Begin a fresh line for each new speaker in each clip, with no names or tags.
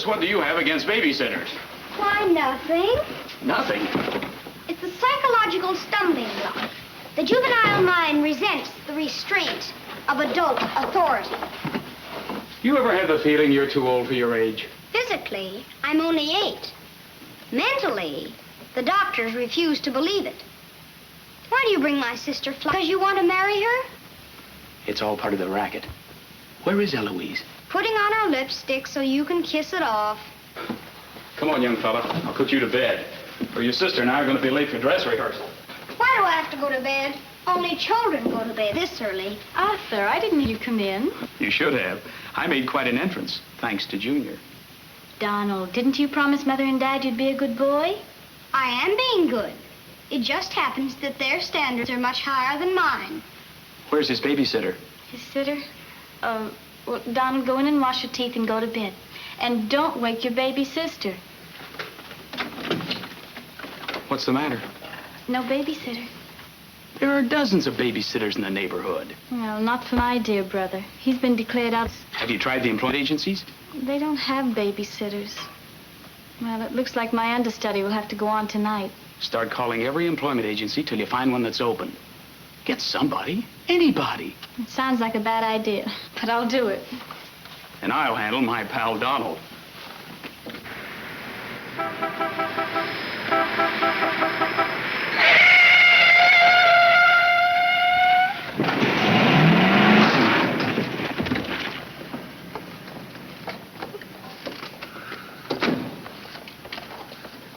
Eloise, what do you have against babysitters?
Why, nothing.
Nothing.
It's a psychological stumbling block. The juvenile mind resents the restraint of adult authority.
You ever had the feeling you're too old for your age?
Physically, I'm only 8. Mentally, the doctors refuse to believe it. Why do you bring my sister flowers? Because you want to marry her?
It's all part of the racket. Where is Eloise?
Putting on her lipstick so you can kiss it off.
Come on, young fella. I'll put you to bed. Or your sister and I are going to be late for dress rehearsal.
Why do I have to go to bed? Only children go to bed this early.
Arthur, I didn't hear you come in.
You should have. I made quite an entrance, thanks to Junior.
Donald, didn't you promise Mother and Dad you'd be a good boy?
I am being good. It just happens that their standards are much higher than mine.
Where's his babysitter?
His sitter? Well, Donald, go in and wash your teeth and go to bed. And don't wake your baby sister.
What's the matter?
No babysitter.
There are dozens of babysitters in the neighborhood.
Well, not for my dear brother. He's been declared out.
Have you tried the employment agencies?
They don't have babysitters. Well, it looks like my understudy will have to go on tonight.
Start calling every employment agency till you find one that's open. Get somebody, anybody.
It sounds like a bad idea, but I'll do it.
And I'll handle my pal Donald.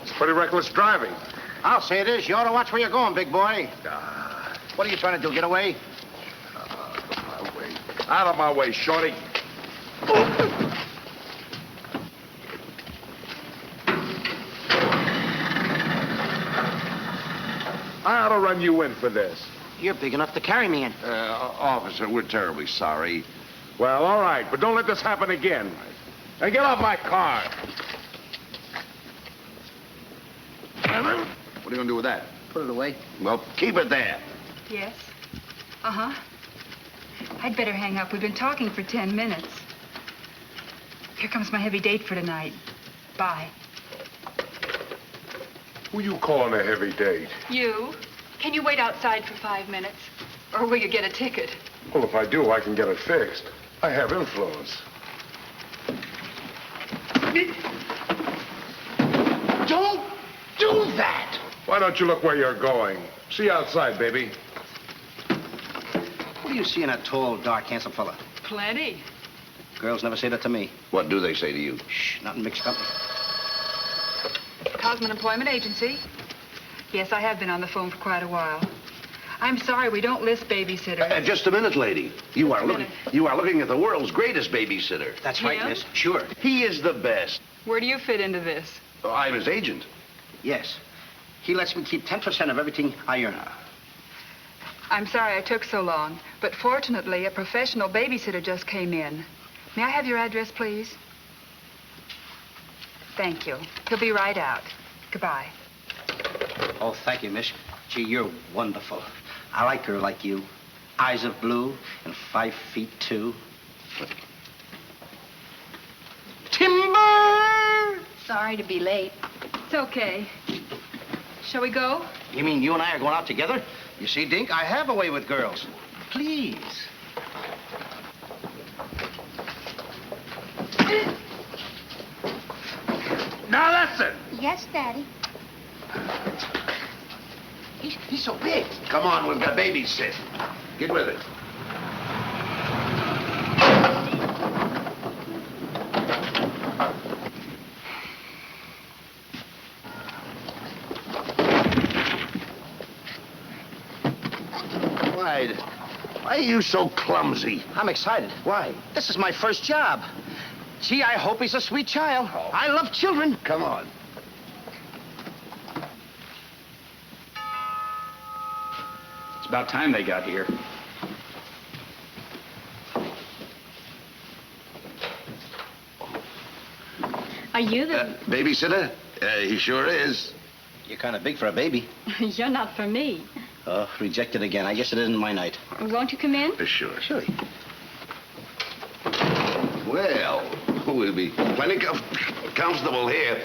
It's pretty reckless driving.
I'll say it is. You ought to watch where you're going, big boy. What are you trying to do, get away?
Out of my way, shorty. I ought to run you in for this.
You're big enough to carry me in.
Officer, we're terribly sorry. Well, all right, but don't let this happen again. Now get off my car.
What are you going to do with that? Put it away.
Well, keep it there.
Yes? Uh-huh. I'd better hang up. We've been talking for 10 minutes. Here comes my heavy date for tonight. Bye.
Who you calling a heavy date?
You? Can you wait outside for 5 minutes? Or will you get a ticket?
Well, if I do, I can get it fixed. I have influence.
Don't do that!
Why don't you look where you're going? See you outside, baby.
What do you see in that tall, dark, handsome fella?
Plenty.
Girls never say that to me.
What do they say to you?
Shh, not in mixed company.
Cosman Employment Agency. Yes, I have been on the phone for quite a while. I'm sorry, we don't list babysitters.
Just a minute, lady. You are looking at the world's greatest babysitter.
That's right,
Him?
miss. Sure.
He is the best.
Where do you fit into this?
I'm his agent.
Yes. He lets me keep 10% of everything I earn.
I'm sorry I took so long, but fortunately, a professional babysitter just came in. May I have your address, please? Thank you. He'll be right out. Goodbye.
Oh, thank you, miss. Gee, you're wonderful. I like a girl like you. Eyes of blue and 5 feet 2. Timber!
Sorry to be late.
It's okay. Shall we go?
You mean you and I are going out together? You see, Dink, I have a way with girls. Please.
Now that's it.
Yes, Daddy.
He's so big.
Come on, we've got babysit. Get with it. Why are you so clumsy?
I'm excited.
Why?
This is my first job. Gee, I hope he's a sweet child.
Oh.
I love children.
Come on.
It's about time they got here.
Are you the...
Babysitter? He sure is.
You're kind of big for a baby.
You're not for me.
Oh, rejected again. I guess it isn't my night.
Won't you come in?
Sure.
Sure.
Well, we'll be plenty of... comfortable here.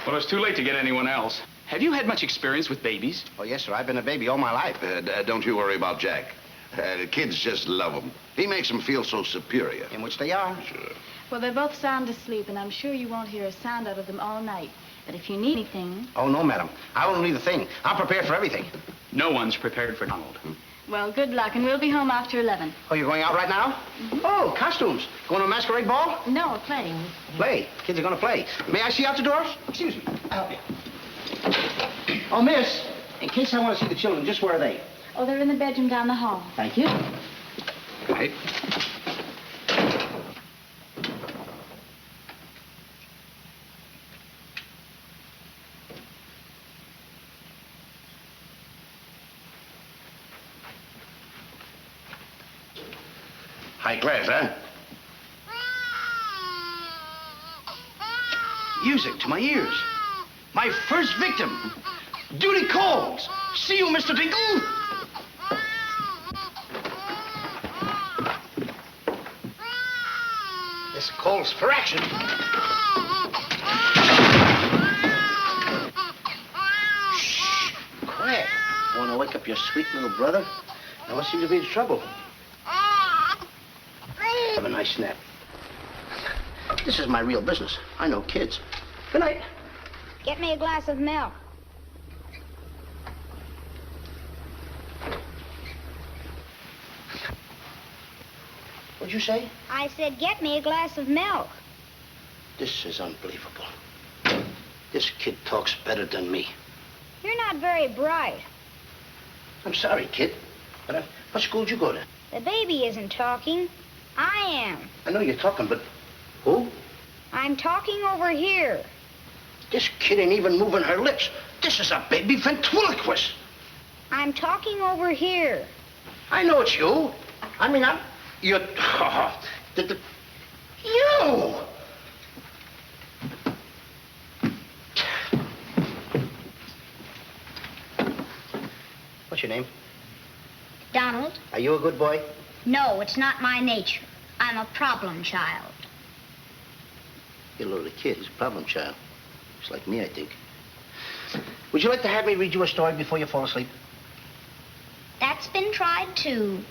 Well, it's too late to get anyone else. Have you had much experience with babies?
Oh, yes, sir. I've been a baby all my life.
Don't you worry about Jack. The kids just love him. He makes them feel so superior.
In which they are.
Sure.
Well, they're both sound asleep, and I'm sure you won't hear a sound out of them all night. But if you need anything...
Oh, no, madam. I won't need a thing. I'm prepared for everything.
No one's prepared for Donald.
Well, good luck, and we'll be home after 11.
Oh, you're going out right now? Oh, costumes. Going to a masquerade ball?
No, we're playing.
Play. Kids are going to play. May I see out the doors? Excuse me. I'll help you. Oh, miss, in case I want to see the children, just where are they?
Oh, they're in the bedroom down the hall.
Thank you.
Right.
High class, huh?
Music to my ears. My first victim. Duty calls. See you, Mr. Dinkle. This calls for action. Shh. Quiet. Want to wake up your sweet little brother? Now, what seems to be the trouble? Have a nice nap. This is my real business. I know kids. Good night.
Get me a glass of milk.
What'd you say?
I said, get me a glass of milk.
This is unbelievable. This kid talks better than me.
You're not very bright.
I'm sorry, kid. But what school did you go to?
The baby isn't talking. I am.
I know you're talking, but who?
I'm talking over here.
This kid ain't even moving her lips. This is a baby ventriloquist.
I'm talking over here.
I know it's you. I mean, you're... You! What's your name?
Donald?
Are you a good boy?
No, it's not my nature. I'm a problem child.
You're a little kid. He's a problem child. Just like me, I think. Would you like to have me read you a story before you fall asleep?
That's been tried, too.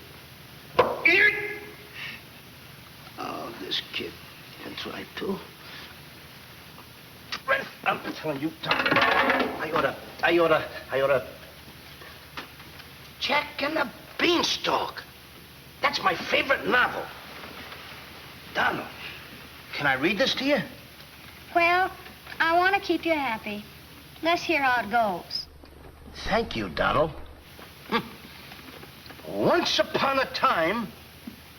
Oh, this kid can try, too. I'm telling you, Tom. I oughta... Jack and the Beanstalk. That's my favorite novel. Donald, can I read this to you?
Well, I want to keep you happy. Let's hear how it goes.
Thank you, Donald. Once upon a time,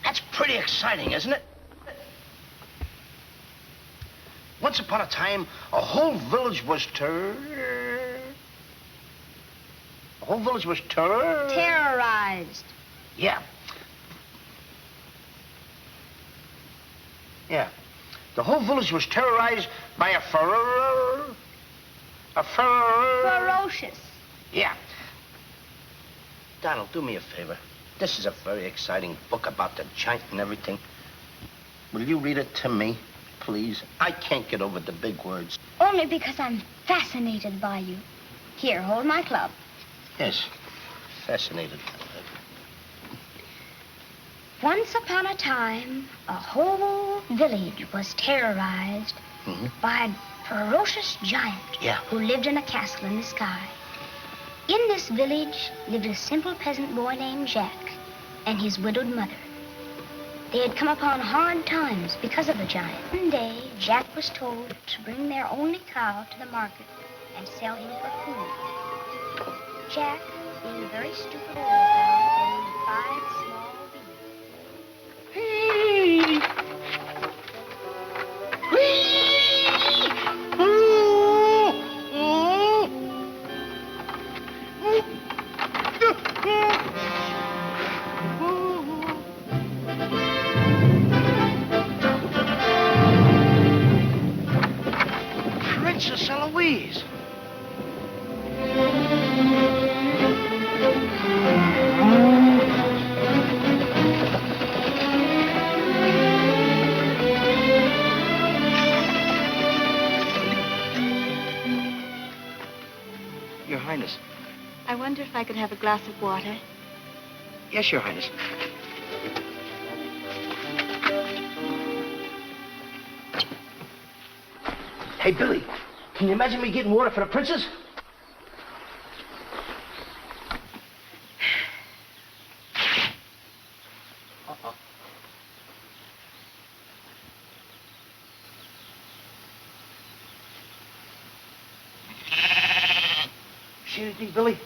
that's pretty exciting, isn't it? Once upon a time, a whole village was
Terrorized.
Yeah. Yeah. The whole village was terrorized by a
Ferocious.
Yeah. Donald, do me a favor. This is a very exciting book about the giant and everything. Will you read it to me, please? I can't get over the big words.
Only because I'm fascinated by you. Here, hold my club.
Yes, fascinated.
Once upon a time, a whole village was terrorized by a ferocious giant who lived in a castle in the sky. In this village lived a simple peasant boy named Jack and his widowed mother. They had come upon hard times because of the giant. One day, Jack was told to bring their only cow to the market and sell him for food. Jack, being a very stupid old cow, owned 5 small beans.
Hey! Princess Eloise. Your Highness.
I wonder if I could have a glass of water.
Yes, Your Highness. Hey, Billy, can you imagine me getting water for the princess? See anything, Billy?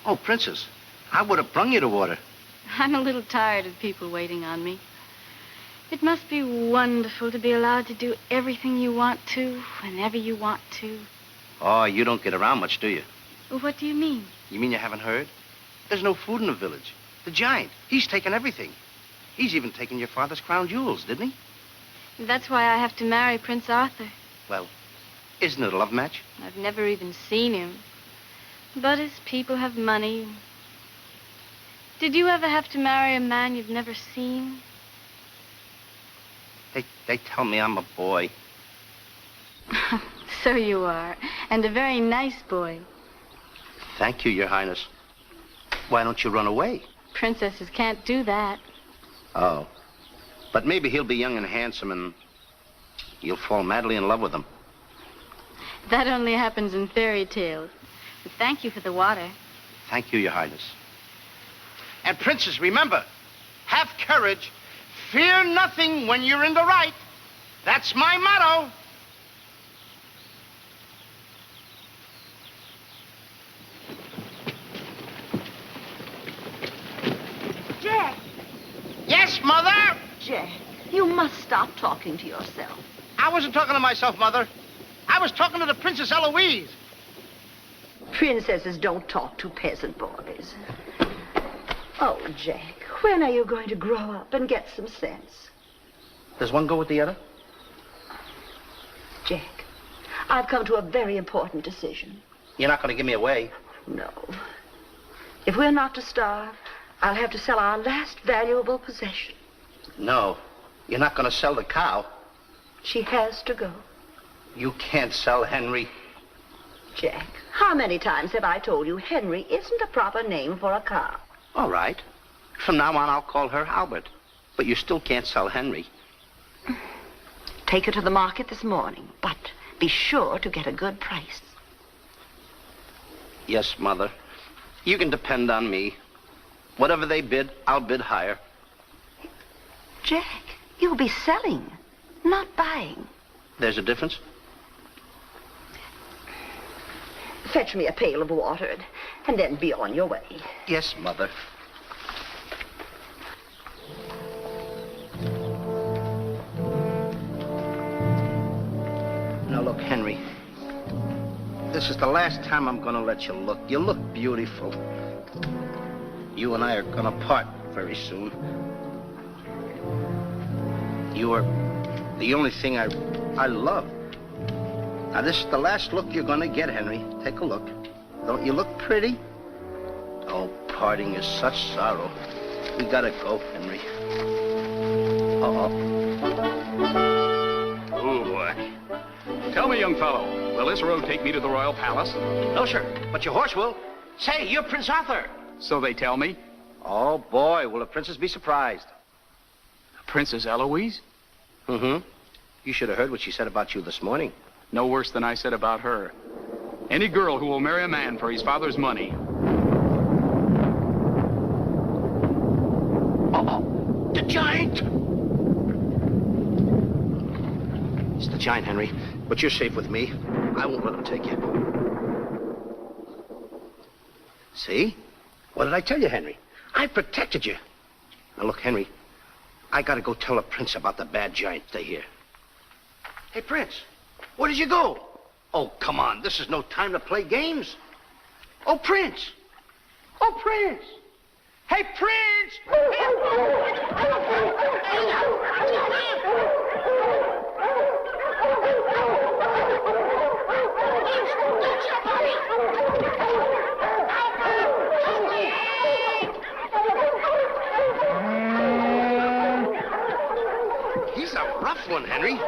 Oh, Princess, I would have brung you the water.
I'm a little tired of people waiting on me. It must be wonderful to be allowed to do everything you want to, whenever you want to.
Oh, you don't get around much, do you?
Well, what do you mean?
You mean you haven't heard? There's no food in the village. The giant, he's taken everything. He's even taken your father's crown jewels, didn't he?
That's why I have to marry Prince Arthur.
Well, isn't it a love match?
I've never even seen him. But his people have money. Did you ever have to marry a man you've never seen?
They tell me I'm a boy.
So you are. And a very nice boy.
Thank you, Your Highness. Why don't you run away?
Princesses can't do that.
Oh. But maybe he'll be young and handsome and you'll fall madly in love with him.
That only happens in fairy tales. But thank you for the water.
Thank you, Your Highness. And Princess, remember, have courage. Fear nothing when you're in the right. That's my motto.
Jack!
Yes, Mother?
Jack, you must stop talking to yourself.
I wasn't talking to myself, Mother. I was talking to the Princess Eloise.
Princesses don't talk to peasant boys. Oh, Jack, when are you going to grow up and get some sense?
Does one go with the other?
Jack, I've come to a very important decision.
You're not going to give me away.
No. If we're not to starve, I'll have to sell our last valuable possession.
No, you're not going to sell the cow.
She has to go.
You can't sell Henry.
Jack, how many times have I told you Henry isn't a proper name for a cow?
All right. From now on, I'll call her Albert. But you still can't sell Henry.
Take her to the market this morning, but be sure to get a good price.
Yes, Mother. You can depend on me. Whatever they bid, I'll bid higher.
Jack, you'll be selling, not buying.
There's a difference?
Fetch me a pail of water, and then be on your way.
Yes, Mother. Now, look, Henry. This is the last time I'm going to let you look. You look beautiful. You and I are going to part very soon. You are the only thing I love. Now, this is the last look you're going to get, Henry. Take a look. Don't you look pretty? Oh, parting is such sorrow. We gotta go, Henry. Uh-oh.
Oh, boy. Tell me, young fellow, will this road take me to the royal palace?
No, sir, but your horse will. Say, you're Prince Arthur.
So they tell me.
Oh, boy, will the princess be surprised.
Princess Eloise?
Mm-hmm. You should have heard what she said about you this morning.
No worse than I said about her. Any girl who will marry a man for his father's money.
Uh-oh. The giant! It's the giant, Henry. But you're safe with me. I won't let him take you. See? What did I tell you, Henry? I protected you. Now, look, Henry, I gotta go tell the prince about the bad giant. Stay here. Hey, Prince, where did you go? Oh, come on. This is no time to play games. Oh, Prince. Oh, Prince. Hey, Prince! one, Henry.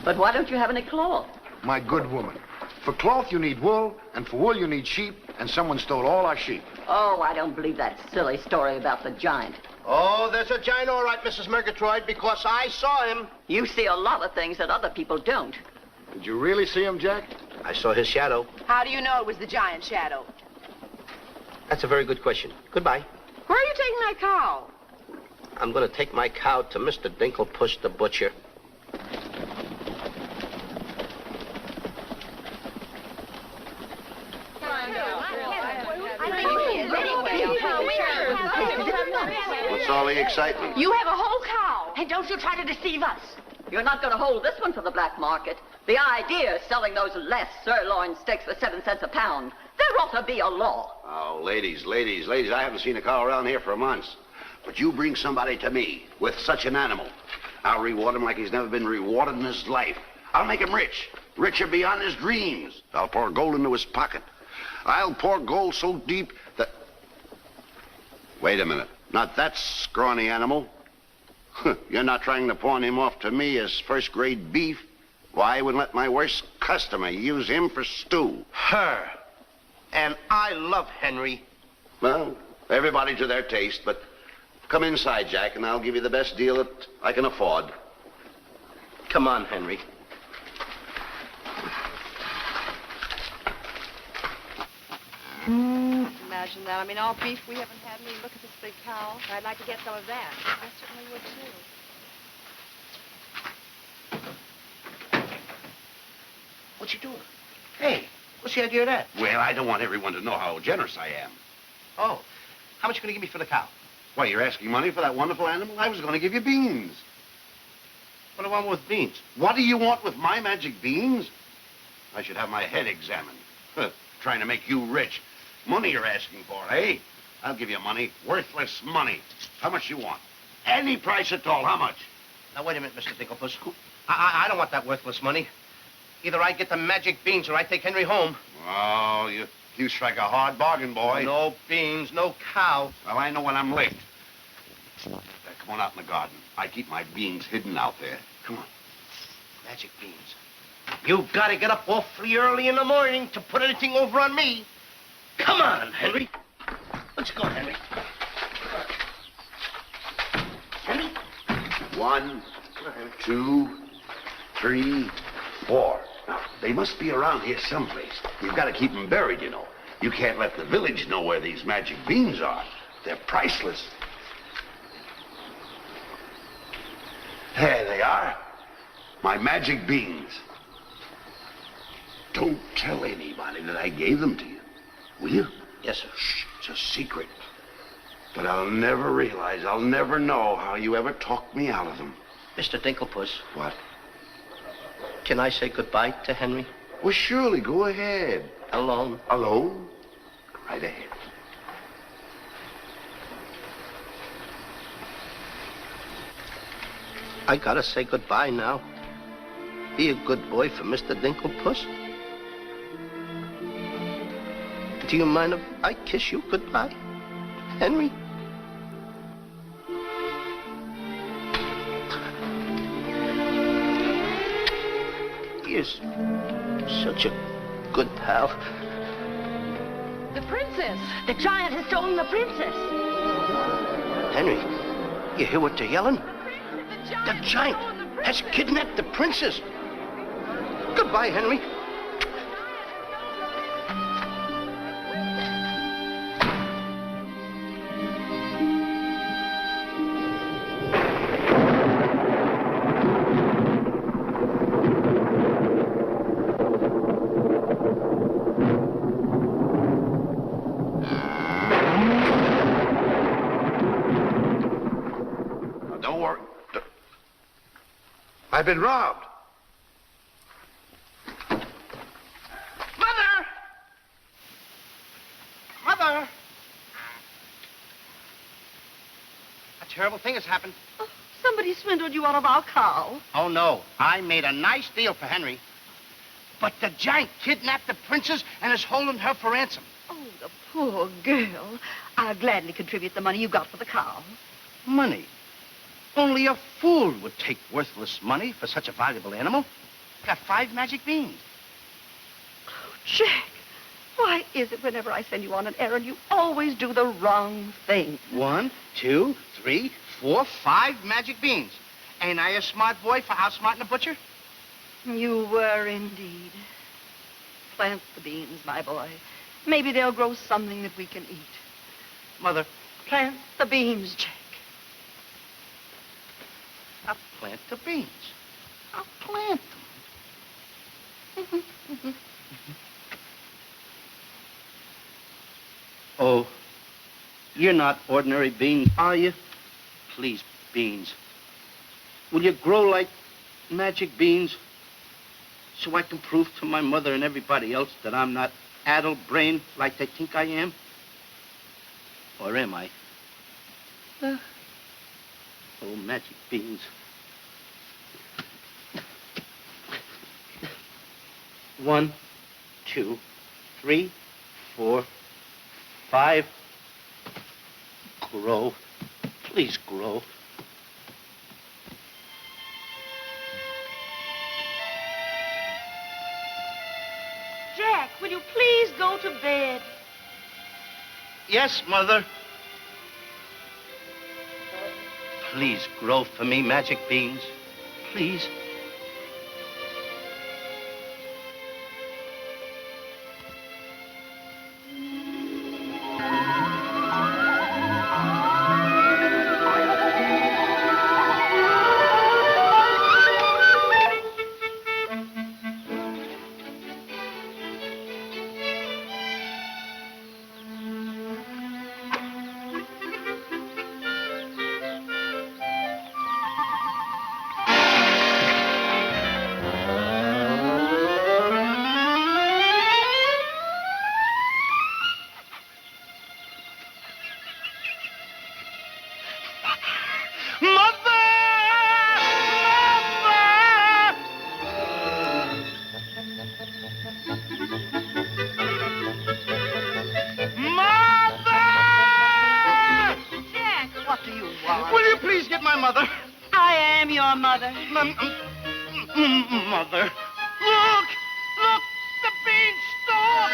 But why don't you have any cloth?
My good woman, for cloth you need wool, and for wool you need sheep, and someone stole all our sheep.
Oh, I don't believe that silly story about the giant.
Oh, there's a giant all right, Mrs. Murgatroyd, because I saw him.
You see a lot of things that other people don't.
Did you really see him, Jack?
I saw his shadow.
How do you know it was the giant shadow?
That's a very good question. Goodbye.
Where are you taking that cow?
I'm going to take my cow to Mr. Dinklepuss the butcher.
What's all the excitement?
You have a whole cow.
Hey, don't you try to deceive us. You're not going to hold this one for the black market. The idea is selling those less sirloin steaks for 7 cents a pound. There ought to be a law.
Oh, ladies, I haven't seen a cow around here for months. But you bring somebody to me with such an animal, I'll reward him like he's never been rewarded in his life. I'll make him rich, richer beyond his dreams. I'll pour gold into his pocket. I'll pour gold so deep that... Wait a minute. Not that scrawny animal. You're not trying to pawn him off to me as first-grade beef? Why, I wouldn't let my worst customer use him for stew.
Her. And I love Henry.
Well, everybody to their taste, but come inside, Jack, and I'll give you the best deal that I can afford.
Come on, Henry.
Imagine that. I mean, all beef we haven't had. I mean, look at this big cow. I'd like to get some of that. I certainly would, too.
What you doing? Hey, what's the idea of that?
Well, I don't want everyone to know how generous I am.
Oh, how much you going to give me for the cow?
Why, you're asking money for that wonderful animal? I was going to give you beans.
What do I want with beans?
What do you want with my magic beans? I should have my head examined. Trying to make you rich. Money you're asking for, eh? I'll give you money. Worthless money. How much you want? Any price at all. How much?
Now, wait a minute, Mr. Dinklepuss. I don't want that worthless money. Either I get the magic beans or I take Henry home.
Oh, you strike a hard bargain, boy.
No beans, no cow.
Well, I know when I'm late. Come on out in the garden. I keep my beans hidden out there. Come on.
Magic beans. You've got to get up awfully early in the morning to put anything over on me. Come on, Henry. Let's go, Henry. Henry?
1, 2, 3, 4. Now, they must be around here someplace. You've got to keep them buried, you know. You can't let the village know where these magic beans are. They're priceless. There they are. My magic beans. Don't tell anybody that I gave them to you. Will you?
Yes, sir.
Shh, it's a secret. But I'll never realize, I'll never know how you ever talked me out of them.
Mr. Dinklepuss.
What?
Can I say goodbye to Henry?
Well, surely, go ahead.
Alone?
Alone? Go right ahead.
I gotta say goodbye now. Be a good boy for Mr. Dinklepuss. Do you mind if I kiss you goodbye, Henry? You're such a good pal.
The princess.
The giant has stolen the princess.
Henry, you hear what they're yelling? The giant has kidnapped the princess. Goodbye, Henry.
Don't worry.
I've been robbed.
Mother! Mother! A terrible thing has happened.
Oh, somebody swindled you out of our cow.
Oh, no. I made a nice deal for Henry. But the giant kidnapped the princess and is holding her for ransom.
Oh,
Oh, the poor girl. I'll gladly contribute the money you got for the cow.
Money? Only a fool would take worthless money for such a valuable animal. Got 5 magic beans.
Oh, Jack, why is it whenever I send you on an errand, you always do the wrong thing?
1, 2, 3, 4, 5 magic beans. Ain't I a smart boy for outsmarting a butcher?
You were indeed. Plant the beans, my boy. Maybe they'll grow something that we can eat.
Mother,
Plant the beans, Jack.
I'll plant the beans. I'll plant them. Oh, you're not ordinary beans, are you? Please, beans. Will you grow like magic beans so I can prove to my mother and everybody else that I'm not addle-brained like they think I am? Or am I? Oh, magic beans. 1, 2, 3, 4, 5. Grow. Please grow.
Jack, will you please go to bed?
Yes, Mother. Please grow for me, magic beans. Please.
Mother.
Mother. Look! Look! The beanstalk!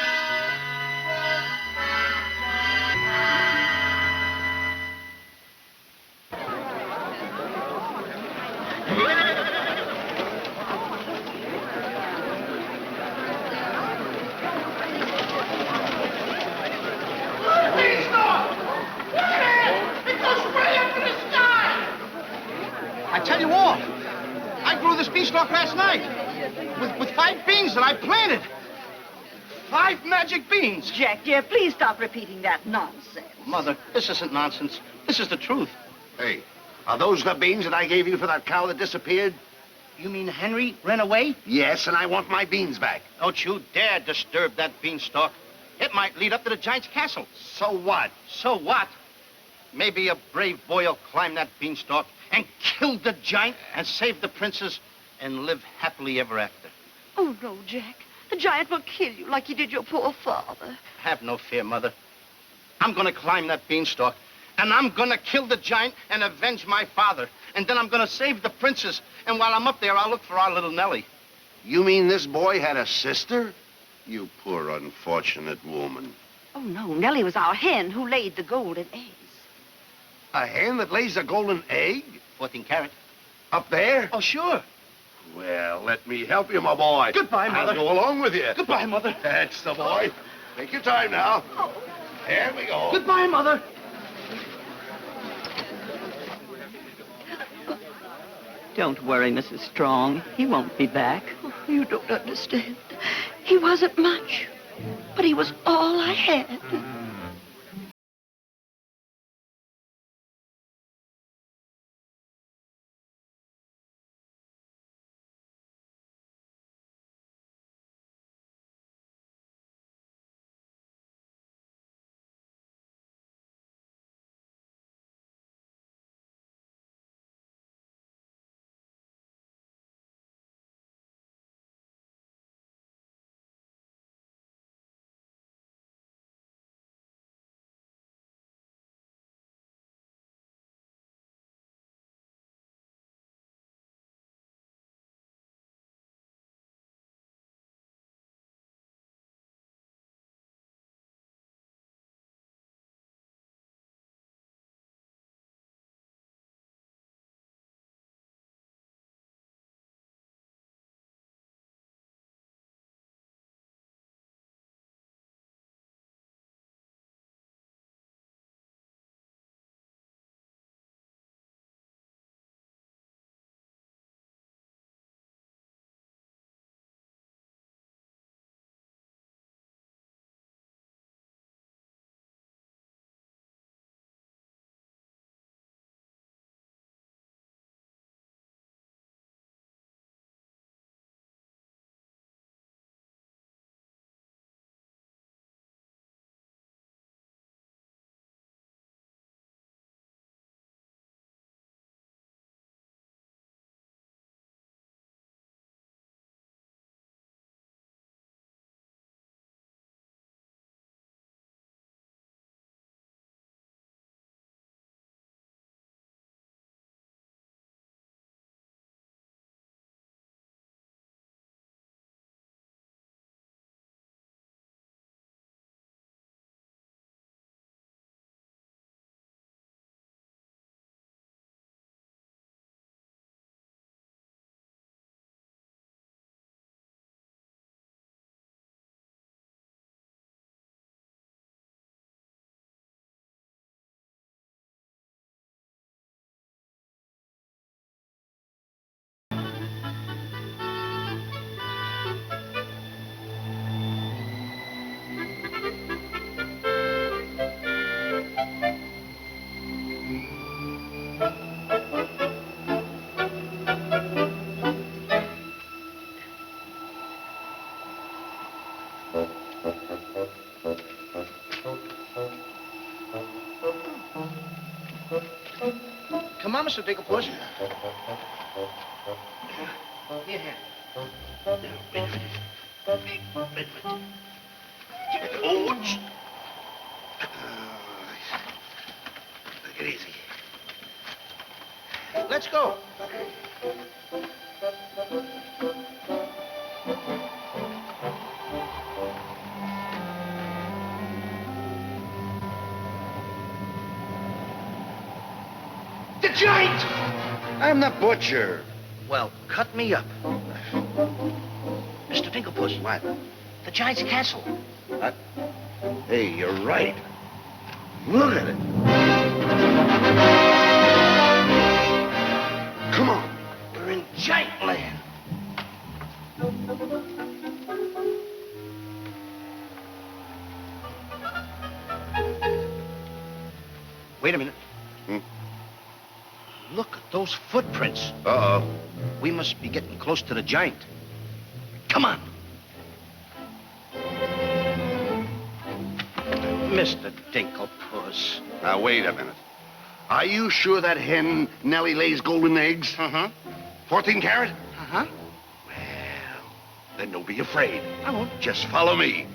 I tell you all, I grew this beanstalk last night with 5 beans that I planted. 5 magic beans.
Jack, dear, please stop repeating that nonsense.
Mother, this isn't nonsense. This is the truth.
Hey, are those the beans that I gave you for that cow that disappeared?
You mean Henry ran away?
Yes, and I want my beans back.
Don't you dare disturb that beanstalk. It might lead up to the giant's castle.
So what?
So what? Maybe a brave boy will climb that beanstalk and kill the giant and save the princess and live happily ever after.
Oh, no, Jack. The giant will kill you like he did your poor father.
Have no fear, Mother. I'm going to climb that beanstalk, and I'm going to kill the giant and avenge my father. And then I'm going to save the princess. And while I'm up there, I'll look for our little Nellie.
You mean this boy had a sister? You poor unfortunate woman.
Oh, no. Nellie was our hen who laid the golden eggs.
A hen that lays a golden egg?
14 carat.
Up there?
Oh, sure.
Well, let me help you, my boy.
Goodbye, Mother.
I'll go along with you.
Goodbye, Mother.
That's the boy. Take your time now. There we go.
Goodbye, Mother.
Don't worry, Mrs. Strong. He won't be back. Oh, you don't understand. He wasn't much, but he was all I had.
on, Mr. Dinklepuss. Here, hand. Now, wait a minute. Wait a minute. Oh, take it easy. Let's go.
The giant! I'm the butcher.
Well, cut me up. Mr. Dinklepuss.
What?
The giant's castle.
What? Hey, you're right. Look at it. Come on.
We're in giant land. Wait a minute. Look at those footprints.
Uh-oh.
We must be getting close to the giant. Come on. Mr. Dinklepuss.
Now, wait a minute. Are you sure that hen Nellie lays golden eggs?
Uh-huh.
14 carat?
Uh-huh.
Well, then don't be afraid.
I won't.
Just follow me.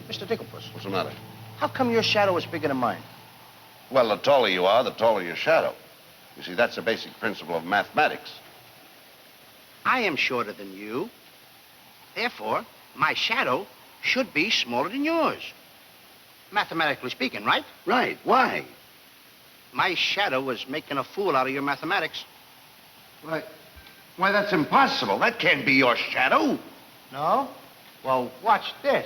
Mr. Dinklepuss.
What's the matter?
How come your shadow is bigger than mine?
Well, the taller you are, the taller your shadow. You see, that's a basic principle of mathematics.
I am shorter than you. Therefore, my shadow should be smaller than yours. Mathematically speaking, right?
Right. Why?
My shadow was making a fool out of your mathematics.
Why, that's impossible. That can't be your shadow.
No? Well, watch this.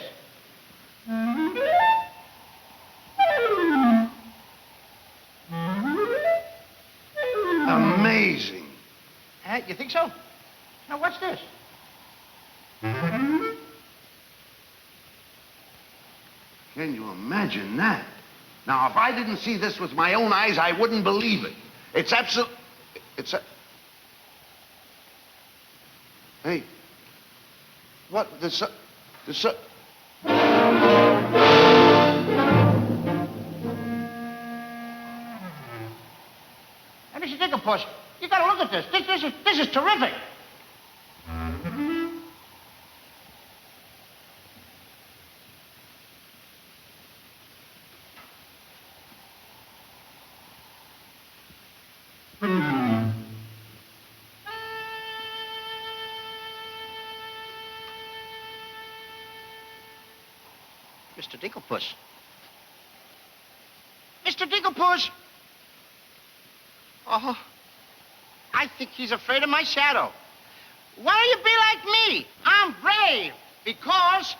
Amazing.
You think so? Now, watch this.
Can you imagine that? Now, if I didn't see this with my own eyes, I wouldn't believe it. It's absolute... It's a... Hey. What? This...
Hey, Mr. Dinklepuss, you gotta look at this. This is terrific. Mr. Dinklepuss. Mr. Dinklepuss! Oh, I think he's afraid of my shadow. Why don't you be like me? I'm brave because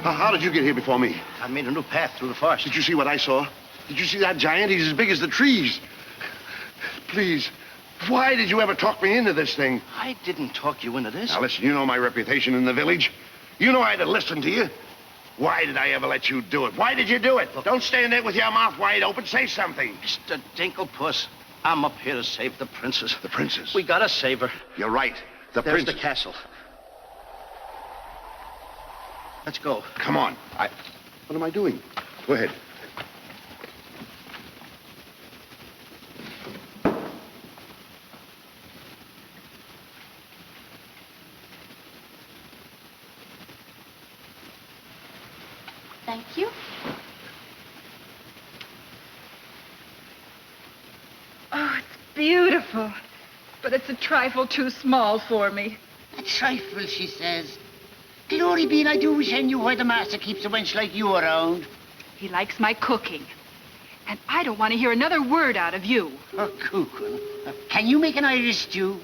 How did you get here before me?
I made a new path through the forest.
Did you see what I saw? Did you see that giant? He's as big as the trees. Please, why did you ever talk me into this thing?
I didn't talk you into this.
Now, listen, you know my reputation in the village. You know I had to listen to you. Why did I ever let you do it? Why did you do it? Look, don't stand there with your mouth wide open. Say something.
Mr. Dinklepuss, I'm up here to save the princess.
The princess?
We gotta save her.
You're right.
There's
princess.
the castle. Let's go.
Come on. What am I doing? Go ahead.
Thank you.
Oh, it's beautiful. But it's a trifle too small for me.
A trifle, she says. Glory be, and I do wish I knew why the master keeps a wench like you around.
He likes my cooking. And I don't want to hear another word out of you.
Oh, cooking. Can you make an Irish stew?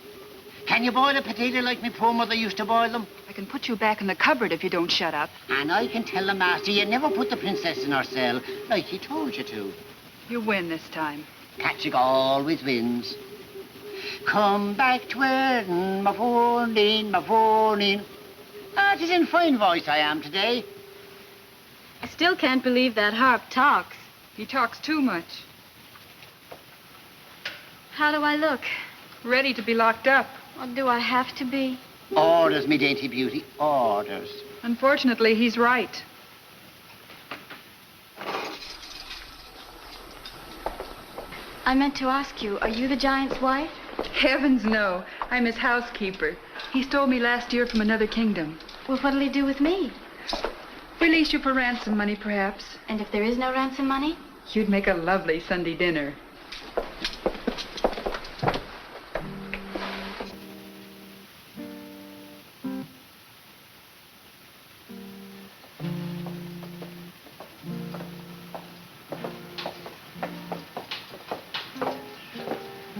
Can you boil a potato like my poor mother used to boil them?
I can put you back in the cupboard if you don't shut up.
And I can tell the master you never put the princess in her cell, like he told you to.
You win this time.
Catching always wins. Come back to Erin, my phone my phone. Ah, it is in fine voice I am today.
I still can't believe that harp talks.
He talks too much.
How do I look?
Ready to be locked up.
Or do I have to be?
Orders, me dainty beauty, orders.
Unfortunately, he's right.
I meant to ask you, are you the giant's wife?
Heavens, no. I'm his housekeeper. He stole me last year from another kingdom.
Well, what'll he do with me?
Release you for ransom money, perhaps.
And if there is no ransom money?
You'd make a lovely Sunday dinner.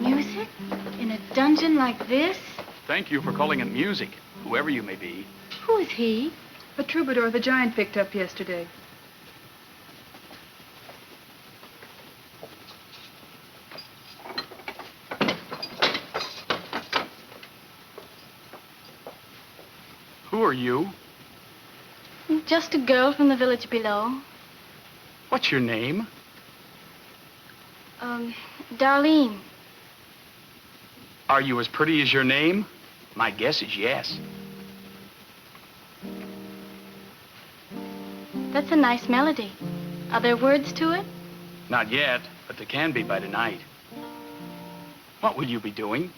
Music? In a dungeon like this?
Thank you for calling it music, whoever you may be.
Who is he?
A troubadour the giant picked up yesterday.
Who are you?
Just a girl from the village below.
What's your name?
Darlene.
Are you as pretty as your name? My guess is yes.
That's a nice melody. Are there words to it?
Not yet, but there can be by tonight. What will you be doing?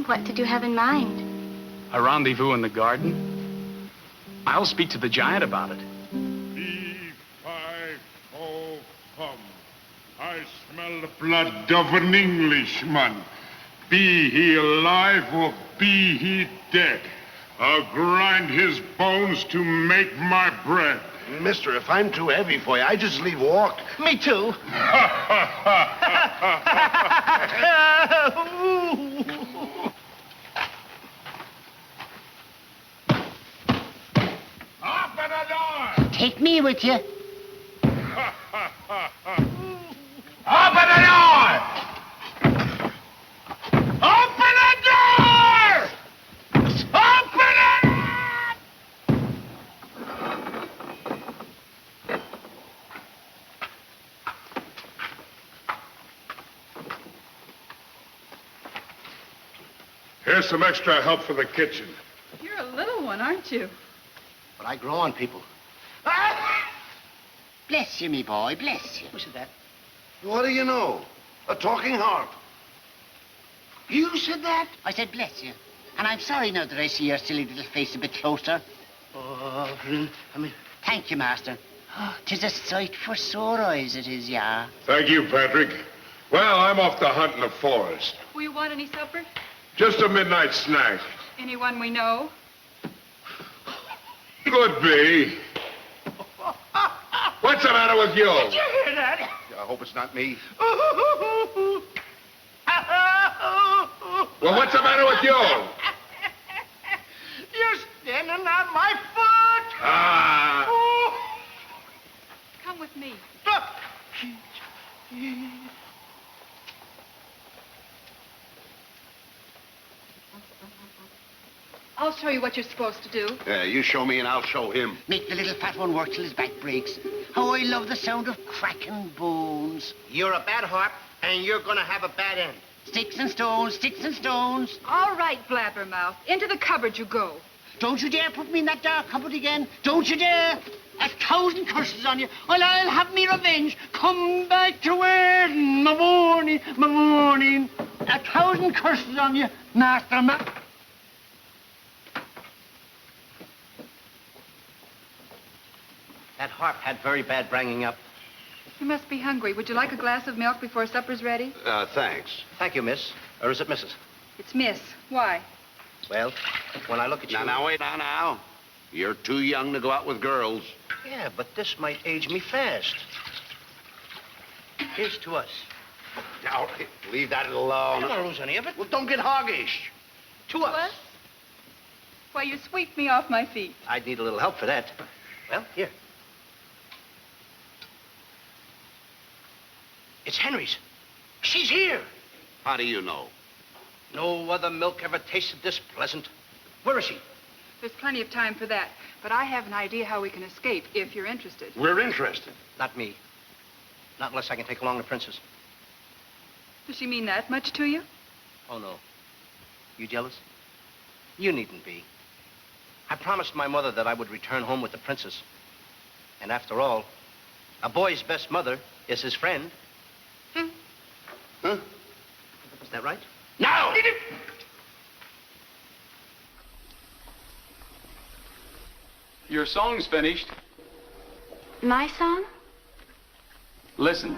What did you have in mind?
A rendezvous in the garden? I'll speak to the giant about it.
E-5-O, come. I smell the blood of an Englishman. Be he alive or be he dead, I'll grind his bones to make my bread.
Mister, if I'm too heavy for you, I just leave walk.
Me too.
Open the door!
Take me with you.
Open the door! Open the door! Open it! Here's some extra help for the kitchen.
You're a little one, aren't you?
But I grow on people.
Bless you, me boy, bless you.
Who said that?
What do you know? A talking harp.
You said that? I said bless you. And I'm sorry now that I see your silly little face a bit closer.
Oh,
Thank you, master. Oh, 'tis a sight for sore eyes, it is, yeah.
Thank you, Patrick. Well, I'm off to hunt in the forest.
Will you want any supper?
Just a midnight snack.
Anyone we know?
Could be. What's the matter with you?
Did you hear that? I hope it's not me.
Well, what's the matter with you?
You're standing on my foot.
Ah,
I'll show you what you're supposed to do.
Yeah, you show me and I'll show him.
Make the little fat one work till his back breaks. How I love the sound of cracking bones.
You're a bad harp, and you're gonna have a bad end.
Sticks and stones, sticks and stones.
All right, blabbermouth. Into the cupboard you go.
Don't you dare put me in that dark cupboard again. Don't you dare. 1,000 curses on you. Well, I'll have me revenge. Come back to where my morning, my morning. 1,000 curses on you, Master
That harp had very bad bringing up.
You must be hungry. Would you like a glass of milk before supper's ready?
Thanks.
Thank you, miss. Or is it Mrs.?
It's Miss. Why?
Well, when I look at you...
Now, wait now. You're too young to go out with girls.
Yeah, but this might age me fast. Here's to us.
Now, leave that alone.
I don't want to lose any of it.
Well, don't get hoggish.
To us.
What? Why, you sweep me off my feet.
I'd need a little help for that. Well, here. It's Henry's. She's here.
How do you know?
No other milk ever tasted this pleasant. Where is she?
There's plenty of time for that. But I have an idea how we can escape, if you're interested.
We're interested.
Not me. Not unless I can take along the princess.
Does she mean that much to you?
Oh, no. You jealous? You needn't be. I promised my mother that I would return home with the princess. And after all, a boy's best mother is his friend.
Huh?
Is that right?
Now!
Your song's finished.
My song?
Listen.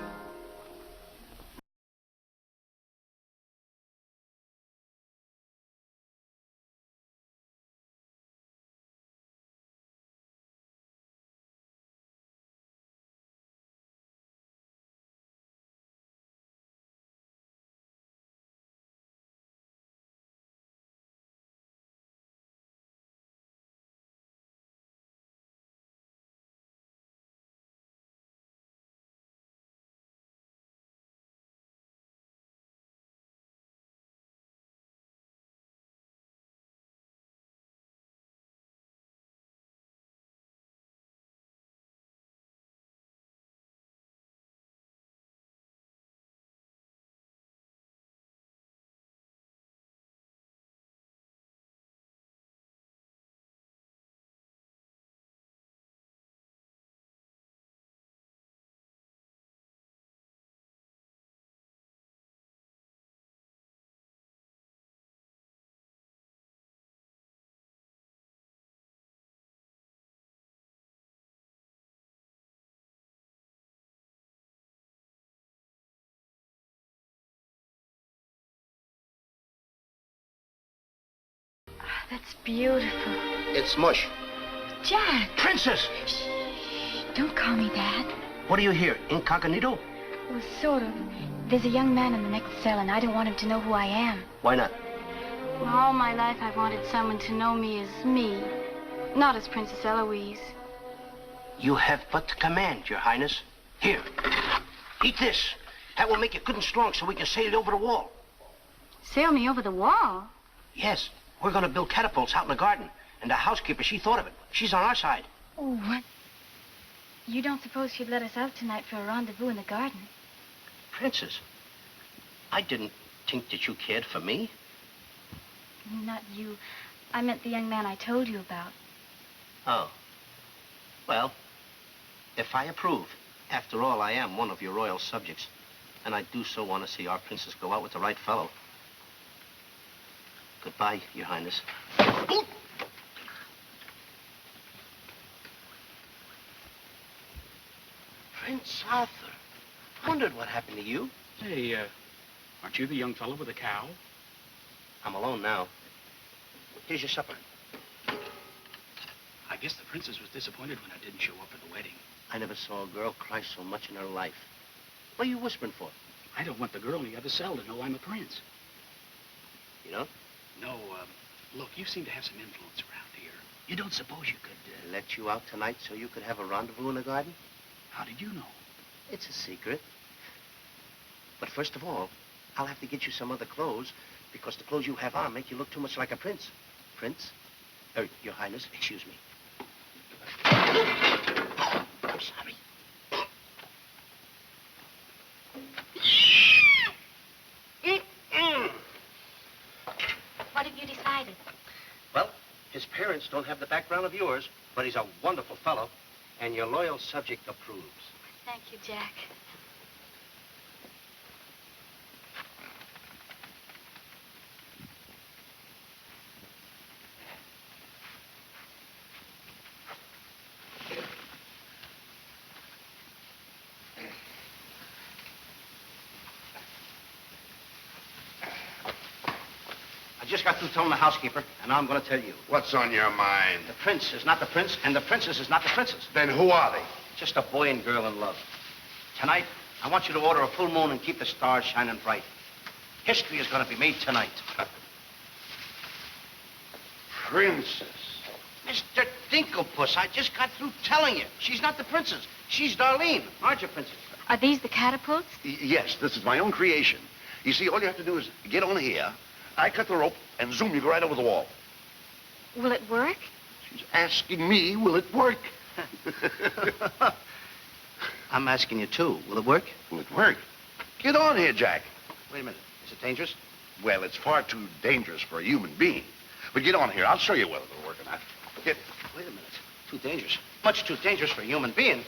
That's beautiful.
It's mush.
Jack!
Princess!
Shh. Don't call me that.
What are you here, incognito?
Well, sort of. There's a young man in the next cell, and I don't want him to know who I am.
Why not?
Well, all my life I've wanted someone to know me as me, not as Princess Eloise.
You have but to command, Your Highness. Here, eat this. That will make you good and strong so we can sail you over the wall.
Sail me over the wall?
Yes, we're going to build catapults out in the garden. And the housekeeper, she thought of it. She's on our side.
Oh, what? You don't suppose she'd let us out tonight for a rendezvous in the garden?
Princess, I didn't think that you cared for me.
Not you. I meant the young man I told you about.
Oh. Well, if I approve, after all, I am one of your royal subjects. And I do so want to see our princess go out with the right fellow. Goodbye, Your Highness. Ooh. Prince Arthur. I wondered what happened to you.
Hey, aren't you the young fellow with the cow?
I'm alone now. Here's your supper.
I guess the princess was disappointed when I didn't show up for the wedding.
I never saw a girl cry so much in her life. What are you whispering for?
I don't want the girl in the other cell to know I'm a prince.
You know?
No, look, you seem to have some influence around here. You don't suppose you could...
let you out tonight so you could have a rendezvous in the garden?
How did you know?
It's a secret. But first of all, I'll have to get you some other clothes because the clothes you have on make you look too much like a prince. Prince, Your Highness, excuse me. I'm sorry.
What have you decided?
Well, his parents don't have the background of yours, but he's a wonderful fellow, and your loyal subject approves.
Thank you, Jack.
I just got through telling the housekeeper, and now I'm going to tell you.
What's on your mind?
The prince is not the prince, and the princess is not the princess.
Then who are they?
Just a boy and girl in love. Tonight, I want you to order a full moon and keep the stars shining bright. History is going to be made tonight.
Princess.
Mr. Dinklepuss, I just got through telling you. She's not the princess. She's Darlene. Aren't you, princess?
Are these the catapults?
Yes, this is my own creation. You see, all you have to do is get on here. I cut the rope, and zoom, you go right over the wall.
Will it work?
She's asking me, will it work?
I'm asking you, too. Will it work?
Will it work? Get on here, Jack.
Wait a minute. Is it dangerous?
Well, it's far too dangerous for a human being. But get on here. I'll show you whether it'll work or not. Get.
Wait a minute. Too dangerous. Much too dangerous for a human being.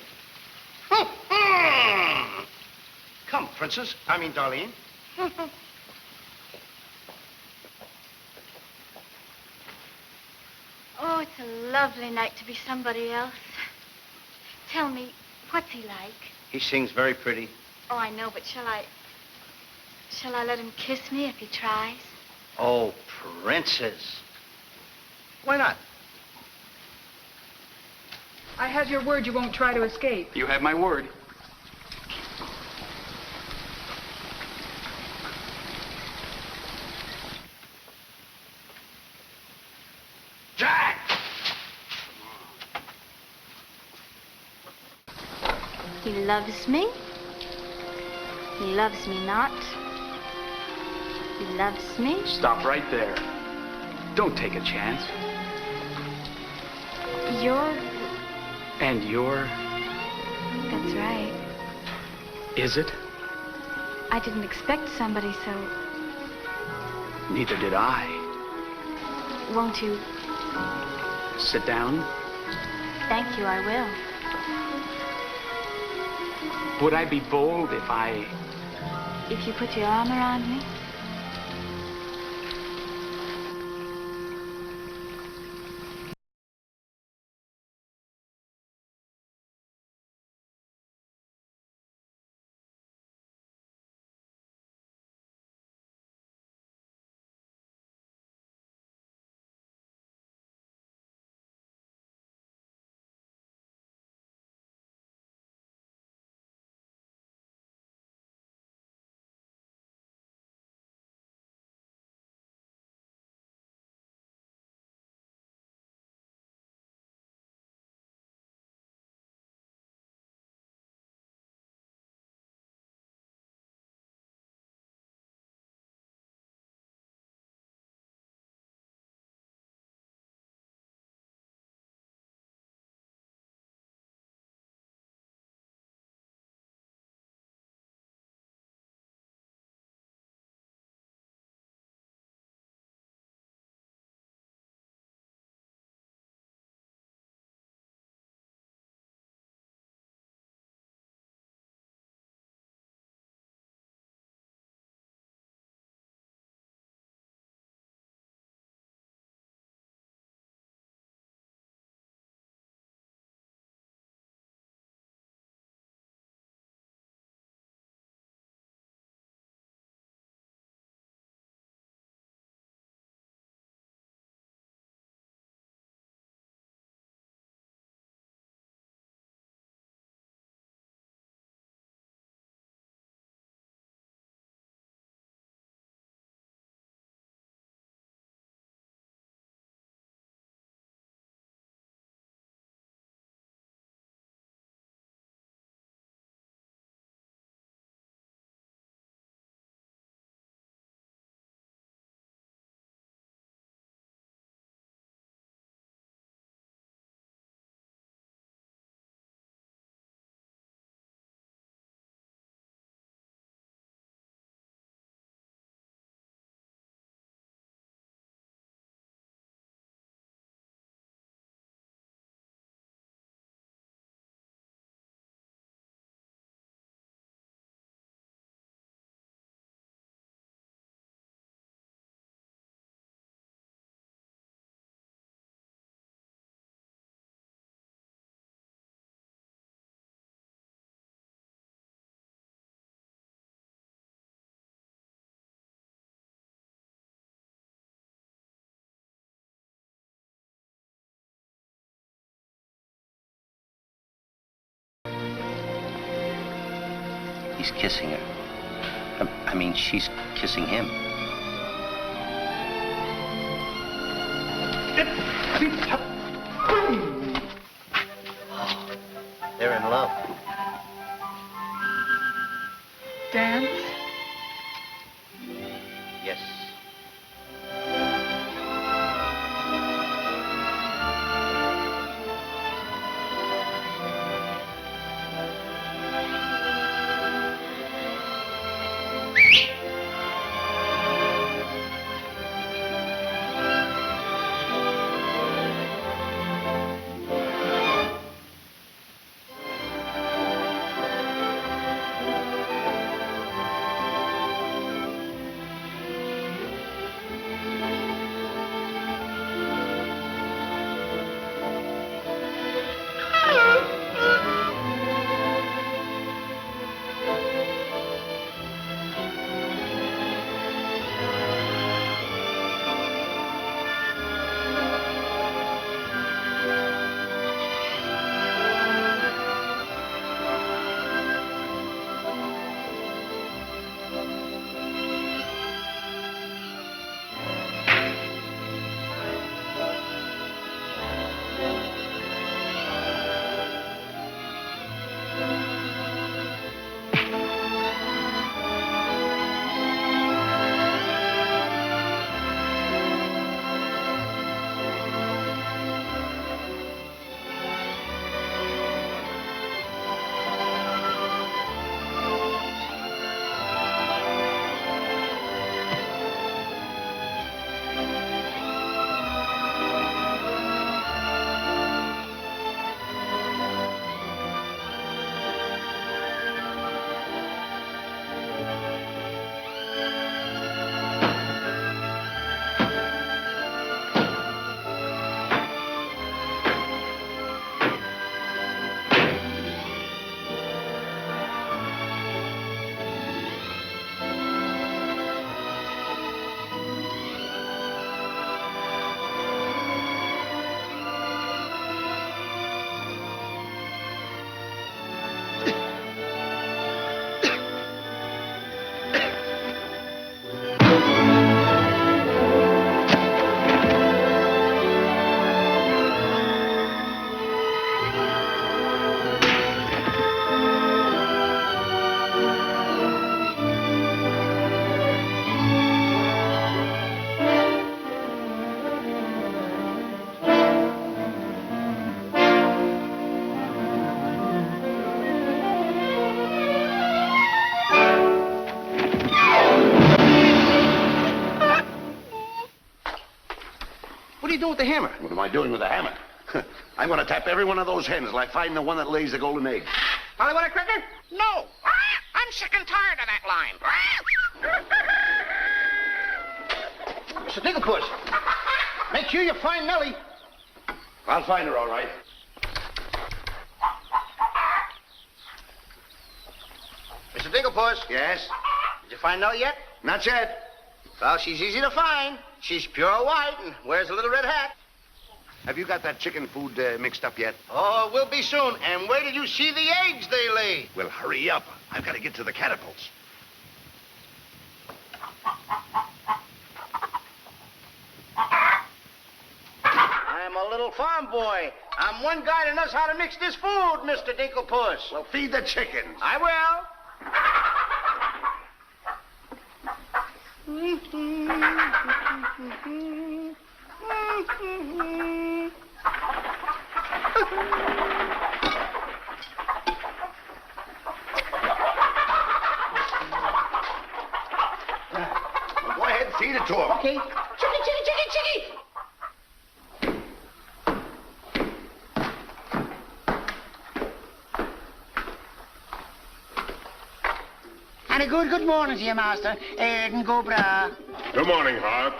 Come, princess. I mean, Darlene.
Oh, it's a lovely night to be somebody else. Tell me, what's he like?
He sings very pretty.
Oh, I know, but shall I let him kiss me if he tries?
Oh, princess. Why not?
I have your word you won't try to escape.
You have my word.
Jack!
He loves me. He loves me not. He loves me.
Stop right there. Don't take a chance.
You're...
And you're...
That's right.
Is it?
I didn't expect somebody so...
Neither did I.
Won't you?
Sit down.
Thank you, I will.
Would I be bold if I...
If you put your arm around me?
He's kissing her. I mean, she's kissing him. They're in love.
Dance?
Yes. What are you doing with the hammer?
What am I doing with the hammer? I'm going to tap every one of those hens till I find the one that lays the golden egg.
Polly, want a cracker?
No. I'm sick and tired of that line.
Mr. Dinklepuss, make sure you find Nellie.
I'll find her, all right.
Mr. Dinklepuss.
Yes?
Did you find Nellie yet?
Not yet.
Well, she's easy to find. She's pure white and wears a little red hat.
Have you got that chicken food mixed up yet?
Oh, it will be soon. And wait till you see the eggs they lay.
Well, hurry up. I've got to get to the catapults.
I'm a little farm boy. I'm one guy that knows how to mix this food, Mr. Dinklepuss.
Well, feed the chickens.
I will.
Well, go ahead and feed it to them.
Okay. Chickie, chickie, chickie, chickie.
And a good morning to you, Master. And go bra.
Good morning, Hart.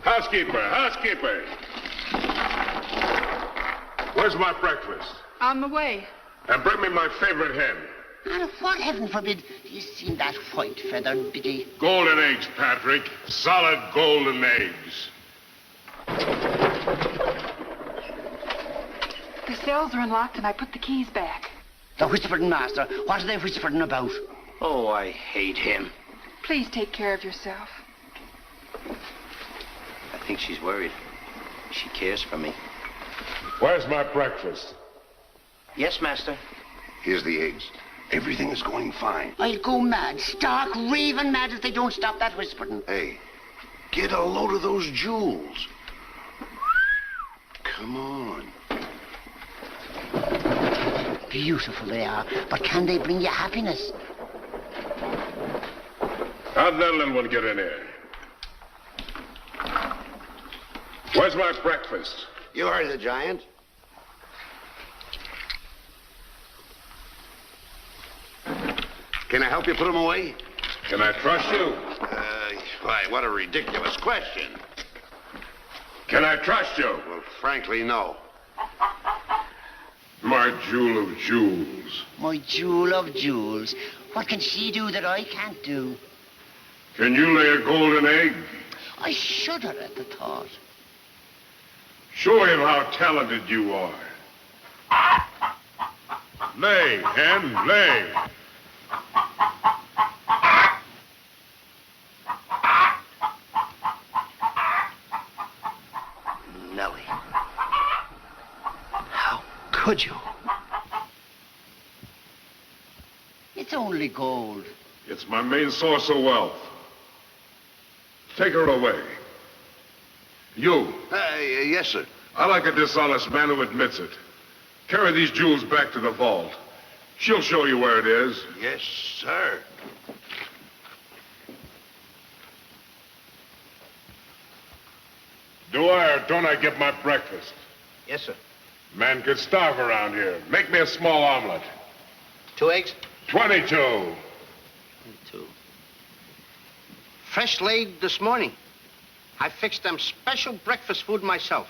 Housekeeper. Where's my breakfast?
On the way.
And bring me my favorite hen.
And what, heaven forbid, you seen that white feathered biddy?
Golden eggs, Patrick. Solid golden eggs.
The cells are unlocked and I put the keys back.
The whispering, Master. What are they whispering about?
Oh, I hate him.
Please take care of yourself.
I think she's worried. She cares for me.
Where's my breakfast?
Yes, master.
Here's the eggs. Everything is going fine.
I'll go mad, stark raving mad if they don't stop that whispering.
Hey, get a load of those jewels. Come on.
Beautiful they are, but can they bring you happiness?
How'd that little one get in here? Where's my breakfast?
You heard the giant. Can I help you put them away?
Can I trust you?
Why, what a ridiculous question.
Can I trust you?
Well, frankly, no.
My jewel of jewels.
My jewel of jewels. What can she do that I can't do?
Can you lay a golden egg?
I shudder at the thought.
Show him how talented you are. Lay, hen, lay.
Nellie. How could you?
It's only gold.
It's my main source of wealth. Take her away. You.
Yes, sir.
I like a dishonest man who admits it. Carry these jewels back to the vault. She'll show you where it is.
Yes, sir.
Do I or don't I get my breakfast?
Yes, sir.
Man could starve around here. Make me a small omelet.
2 eggs?
22.
22. Fresh laid this morning. I fixed them special breakfast food myself.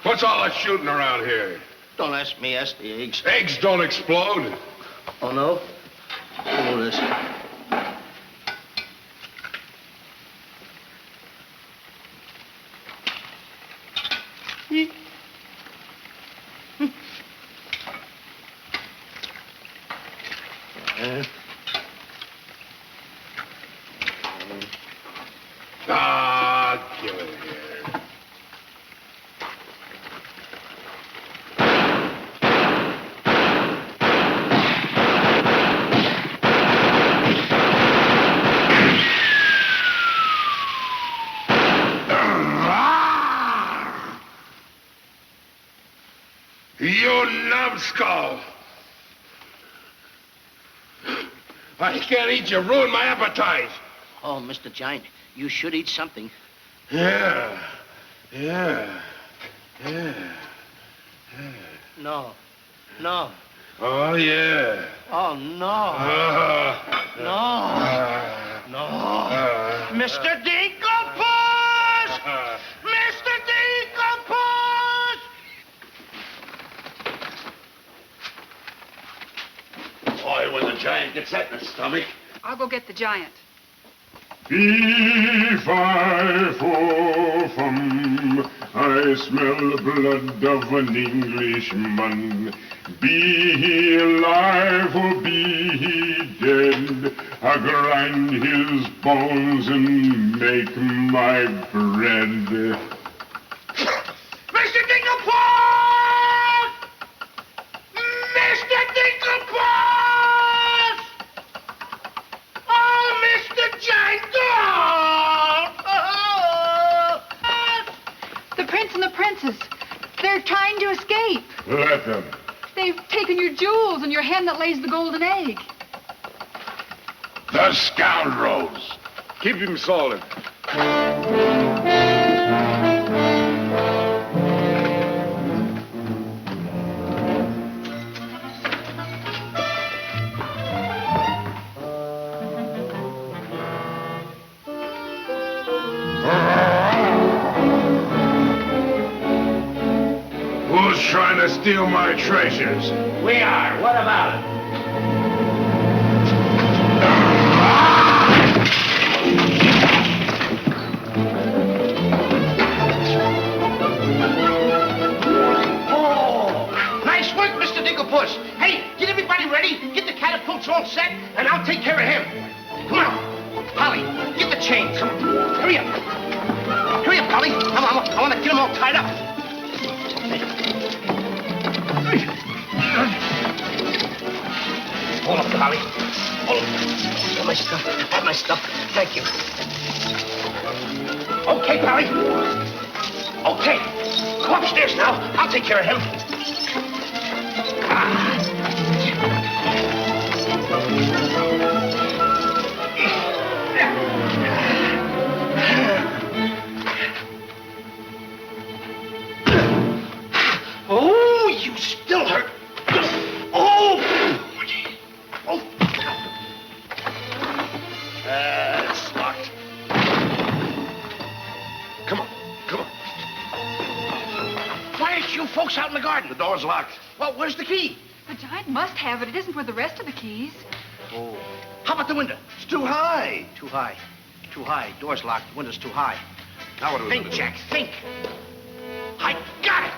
What's all that shooting around here?
Don't ask me, ask the eggs.
Eggs don't explode.
Oh, no? Oh, this.
Give it here. You numbskull! I can't eat you. Ruin my appetite.
Oh, Mr. Giant, you should eat something.
Yeah.
No. No.
Oh, yeah.
Oh, no. No. Mr. Dinklepus! Mr. Dinklepus!
Boy, when the giant gets that in his stomach.
I'll go get the giant.
Fee-fi-fo-fum, I smell the blood of an Englishman. Be he alive or be he dead, I I'll grind his bones and make my bread.
Mr. Dinklepot! Mr. Dinklepot! Oh, Mr. Giant!
The prince and the princess, they're trying to escape.
Let them.
They've taken your jewels and your hen that lays the golden egg.
The scoundrels!
Keep him solid.
Who's trying to steal my treasures?
We are. What about it?
Nice work, Mr. Dinklepuss. Hey, get everybody ready. Get the catapults all set, and I'll take care of him. Come on. Polly, get the chain. Come on. Hurry up. Hurry up, Polly. I want to get them all tied up. Hold up, Polly. Hold up. Have my stuff. Have my stuff. Thank you. Okay, Polly. Okay. Go upstairs now. I'll take care of him. Oh, you still hurt. Oh! Oh! It's locked. Come on. Come on. Why aren't you folks out in the garden?
The door's locked.
Well, where's the key?
The giant must have it. It isn't with the rest of the keys.
Oh. How about the window?
It's too high.
Too high. Too high. Door's locked. Window's too high.
Now what do we
Think,
do?
Jack, think. I got it.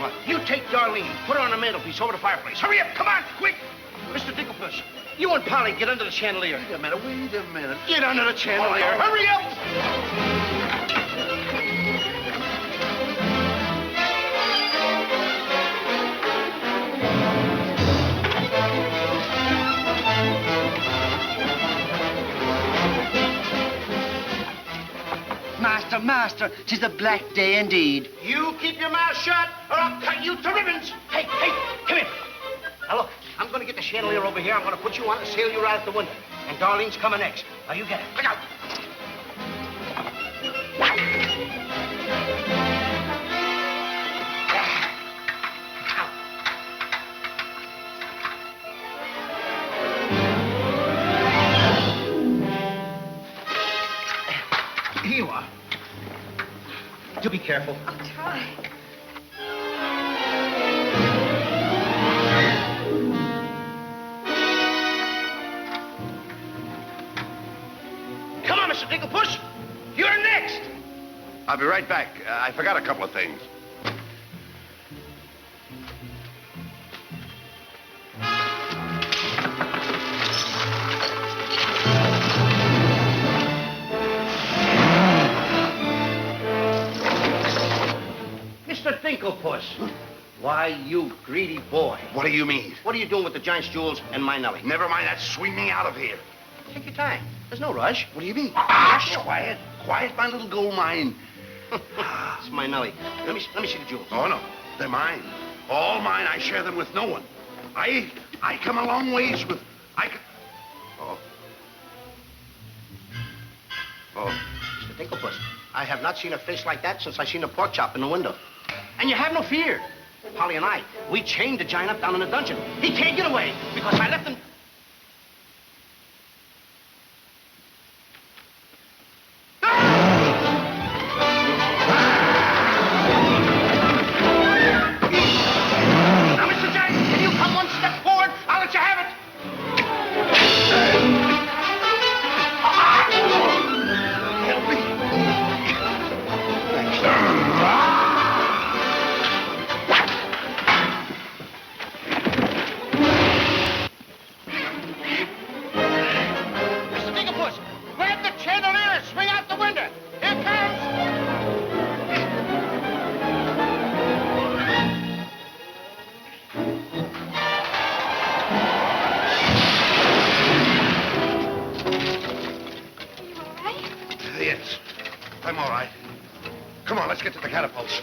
What?
You take Darlene, put her on the mantelpiece over the fireplace. Hurry up, come on, quick. Mr. Dinklepuss, you and Polly get under the chandelier.
Wait a minute, wait a minute.
Get under the chandelier. Hurry up.
Master, 'tis a black day indeed.
You keep your mouth shut, or I'll cut you to ribbons. Hey, come here. Now, look, I'm going to get the chandelier over here. I'm going to put you on and sail you right out the window. And Darlene's coming next. Now, you get it. Look out. Here you are. Do be careful.
I'll try.
Come on, Mr. Dinklepuss. You're next.
I'll be right back. I forgot a couple of things.
Mr. Dinklepuss. Why, you greedy boy.
What do you mean?
What are you doing with the giant's jewels and my Nellie?
Never mind that. Swing me out of here.
Take your time. There's no rush.
What do you mean? Quiet. Quiet, my little gold mine.
It's my Nellie. Let me see the jewels.
Oh, no. They're mine. All mine. I share them with no one. I come a long ways with... Oh.
Mr. Dinklepuss, I have not seen a face like that since I seen a pork chop in the window. And you have no fear. Polly and I, we chained the giant up down in the dungeon. He can't get away because I left him... Now, Mr. Giant, can you come one step forward? I'll let you have it.
Help me.
all right. Come on, let's get to the catapults.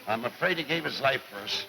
I'm afraid he gave his life for us.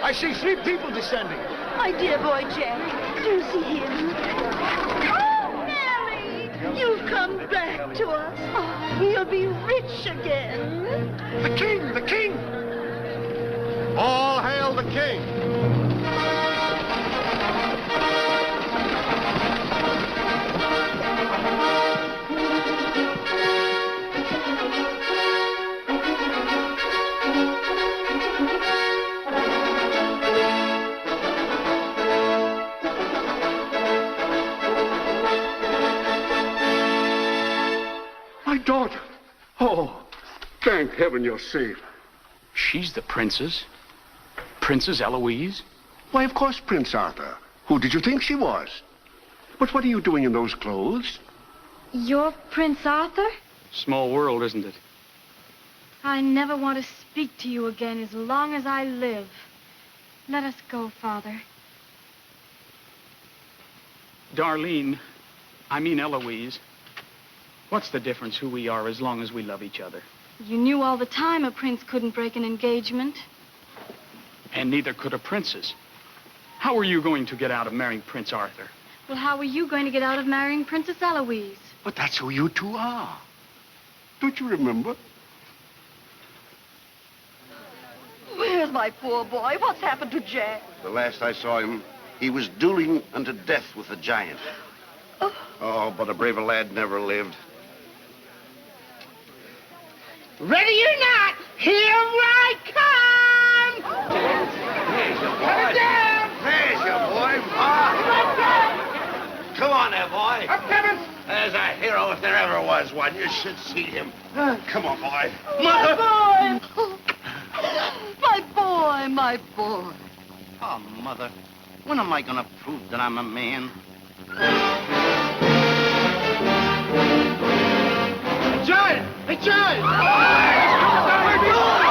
I see 3 people descending.
My dear boy, Jack. Do you see him? Oh, Mary! You've come back to us. Oh, you'll be rich again.
The king! The king! All hail the king!
My daughter. Oh, thank heaven you're safe.
She's the princess? Princess Eloise?
Why, of course, Prince Arthur. Who did you think she was? But what are you doing in those clothes?
You're Prince Arthur?
Small world, isn't it?
I never want to speak to you again as long as I live. Let us go, Father.
Darlene, I mean Eloise. What's the difference who we are as long as we love each other?
You knew all the time a prince couldn't break an engagement.
And neither could a princess. How are you going to get out of marrying Prince Arthur?
Well, how are you going to get out of marrying Princess Eloise?
But that's who you two are. Don't you remember?
Where's my poor boy? What's happened to Jack?
The last I saw him, he was dueling unto death with the giant. Oh, but a braver lad never lived.
Ready or not, here I come!
There's your
Cut it down!
There's your boy. Come on there, boy.
Up, Kevin!
There's a hero if there ever was one. You should see him. Come on, boy.
My boy! My boy, my boy.
Oh, Mother, when am I gonna prove that I'm a man?
Giant! Hey, Giant! Come on, come on!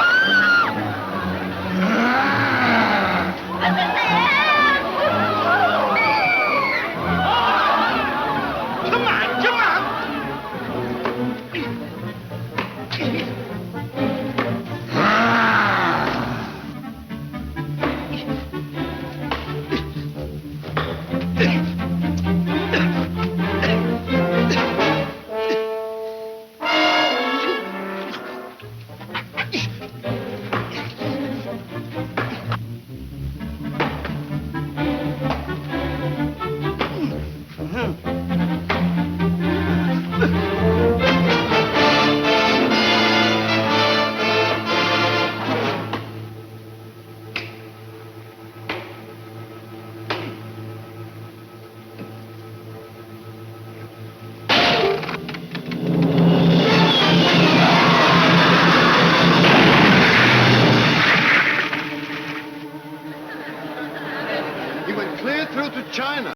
clear through to China.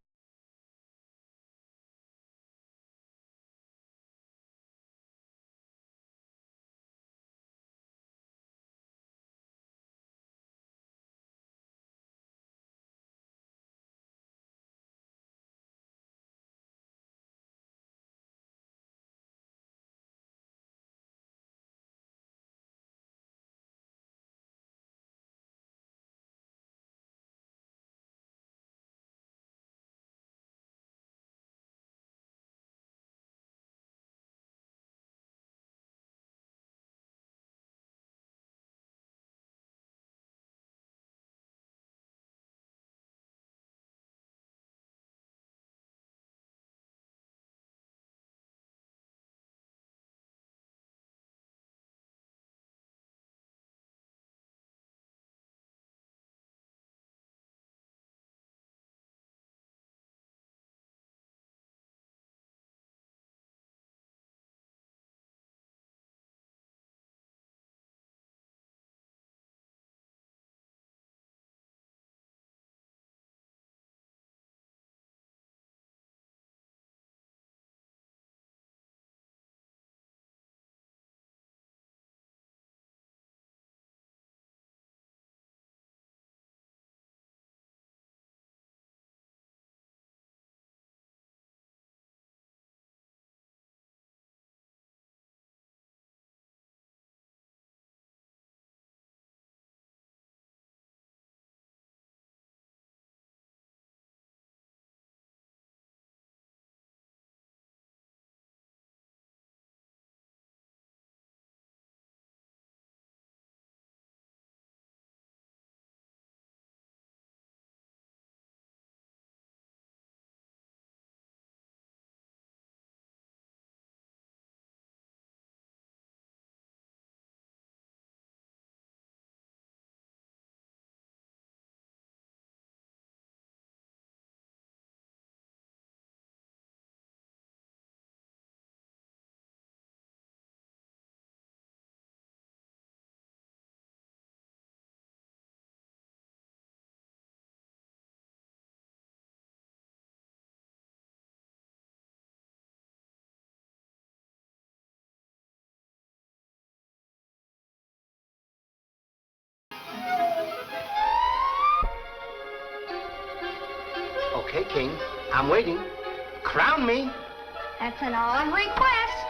Okay, King. I'm waiting. Crown me.
That's an odd request.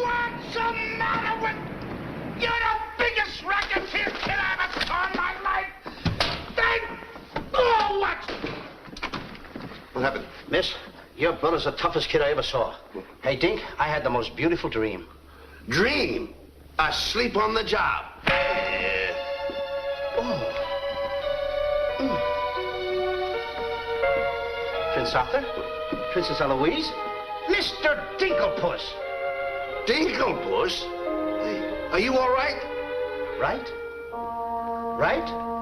What's the matter with... You're the biggest racketeer kid I ever saw in my life! Oh, what?
What happened? Miss, your brother's the toughest kid I ever saw. Hey, Dink, I had the most beautiful dream.
Dream? Asleep on the job.
Prince Arthur? Princess Eloise? Mr. Dinklepuss!
Dinklepuss? Hey, are you all right?
Right? Right?